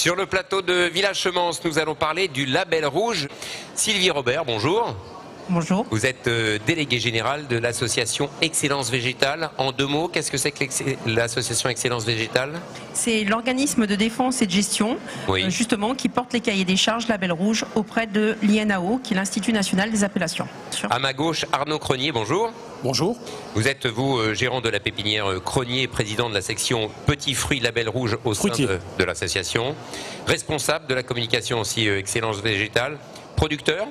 Sur le plateau de Village-Semence, nous allons parler du label rouge. Sylvie Robert, bonjour. Bonjour. Vous êtes déléguée générale de l'association Excellence Végétale. En deux mots, qu'est-ce que c'est que l'association Excellence Végétale? C'est l'organisme de défense et de gestion, justement, qui porte les cahiers des charges label rouge auprès de l'INAO, qui est l'Institut National des Appellations. À ma gauche, Arnaud Cronier, bonjour. Bonjour. Vous êtes, vous, gérant de la pépinière Cronier, président de la section Petits Fruits Label Rouge au sein de l'association, responsable de la communication aussi Excellence Végétale, producteur.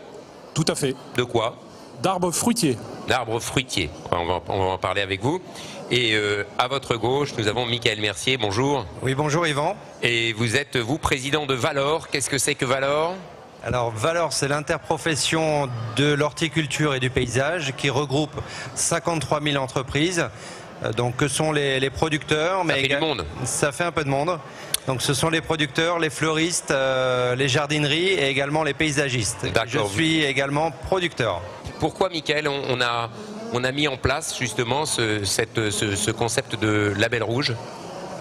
Tout à fait. De quoi? D'arbres fruitiers. D'arbres fruitiers. On va en parler avec vous. Et à votre gauche, nous avons Michael Mercier. Bonjour. Oui, bonjour Yvan. Et vous êtes, vous, président de Valor. Qu'est-ce que c'est que Valor? Alors Valor, c'est l'interprofession de l'horticulture et du paysage qui regroupe 53 000 entreprises. Donc que sont les producteurs, mais ça fait du monde. Ça fait un peu de monde. Donc ce sont les producteurs, les fleuristes, les jardineries et également les paysagistes. Je suis également producteur. Pourquoi, Michael, on a mis en place justement ce concept de label rouge?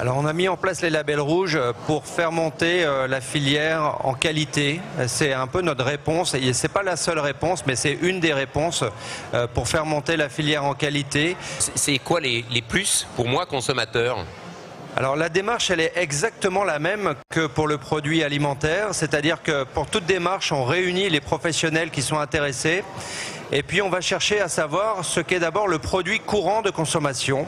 Alors on a mis en place les labels rouges pour faire monter la filière en qualité. C'est un peu notre réponse, et c'est pas la seule réponse, mais c'est une des réponses pour faire monter la filière en qualité. C'est quoi les plus pour moi, consommateur? Alors la démarche, elle est exactement la même que pour le produit alimentaire, c'est-à-dire que pour toute démarche, on réunit les professionnels qui sont intéressés et puis on va chercher à savoir ce qu'est d'abord le produit courant de consommation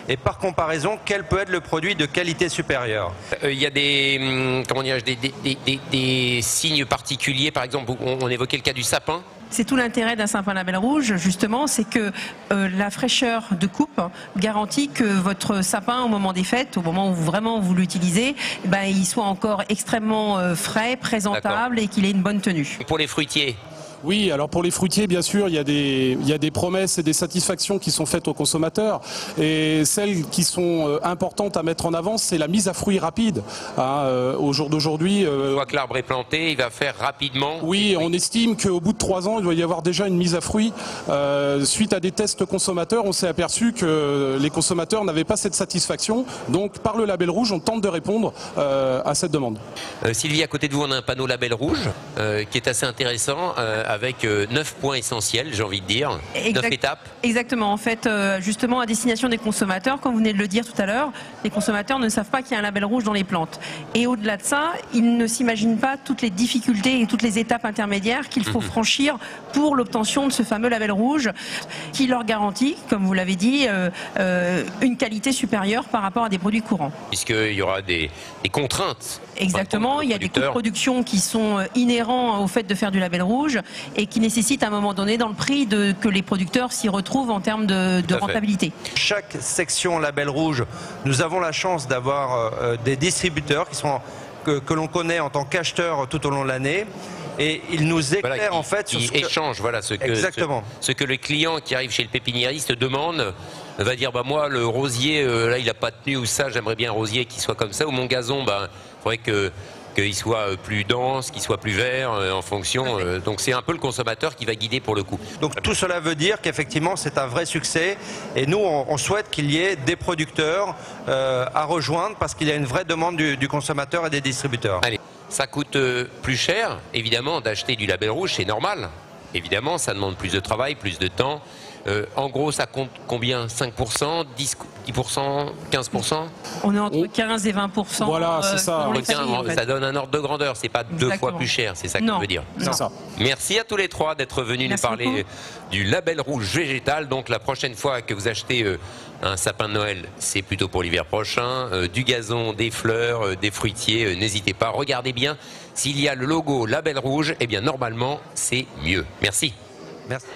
et par comparaison, quel peut être le produit de qualité supérieure. Il y a des signes particuliers, par exemple, on évoquait le cas du sapin. C'est tout l'intérêt d'un sapin label rouge, justement, c'est que la fraîcheur de coupe garantit que votre sapin, au moment des fêtes, au moment où vraiment vous l'utilisez, il soit encore extrêmement frais, présentable et qu'il ait une bonne tenue. Pour les fruitiers? Oui, alors pour les fruitiers, bien sûr, il y a des promesses et des satisfactions qui sont faites aux consommateurs. Et celles qui sont importantes à mettre en avant, c'est la mise à fruit rapide. Au jour d'aujourd'hui... On voit que l'arbre est planté, il va faire rapidement. Oui, on estime qu'au bout de 3 ans, il doit y avoir déjà une mise à fruit. Suite à des tests consommateurs, on s'est aperçu que les consommateurs n'avaient pas cette satisfaction. Donc, par le label rouge, on tente de répondre à cette demande. Sylvie, à côté de vous, on a un panneau label rouge qui est assez intéressant. Avec 9 points essentiels, j'ai envie de dire, 9 étapes. Exactement, en fait, justement à destination des consommateurs, comme vous venez de le dire tout à l'heure, les consommateurs ne savent pas qu'il y a un label rouge dans les plantes. Et au-delà de ça, ils ne s'imaginent pas toutes les difficultés et toutes les étapes intermédiaires qu'il faut franchir pour l'obtention de ce fameux label rouge, qui leur garantit, comme vous l'avez dit, une qualité supérieure par rapport à des produits courants. Puisqu'il y aura des contraintes. Exactement, il y a des coûts de production qui sont inhérents au fait de faire du label rouge et qui nécessitent à un moment donné dans le prix que les producteurs s'y retrouvent en termes de rentabilité. Chaque section label rouge, nous avons la chance d'avoir des distributeurs que l'on connaît en tant qu'acheteurs tout au long de l'année. Et ils nous éclairent en fait sur ce échange, ce que le client qui arrive chez le pépiniériste demande, va dire moi le rosier là il n'a pas tenu, ou ça j'aimerais bien un rosier qui soit comme ça, ou mon gazon il faudrait qu'il soit plus dense, qu'il soit plus vert en fonction. Donc c'est un peu le consommateur qui va guider pour le coup. Donc tout cela veut dire qu'effectivement c'est un vrai succès et nous on souhaite qu'il y ait des producteurs à rejoindre parce qu'il y a une vraie demande du consommateur et des distributeurs. Allez. Ça coûte plus cher, évidemment, d'acheter du label rouge, c'est normal. Évidemment, ça demande plus de travail, plus de temps. En gros, ça compte combien? 5%, 10%, 15%? On est entre 15 et 20%. Voilà, c'est ça. Ça donne un ordre de grandeur, c'est pas deux fois plus cher, c'est ça que je veux dire. C'est ça. Merci à tous les trois d'être venus nous parler du label rouge végétal. Donc la prochaine fois que vous achetez un sapin de Noël, c'est plutôt pour l'hiver prochain. Du gazon, des fleurs, des fruitiers, n'hésitez pas. Regardez bien, s'il y a le logo label rouge, eh bien normalement c'est mieux. Merci. Merci.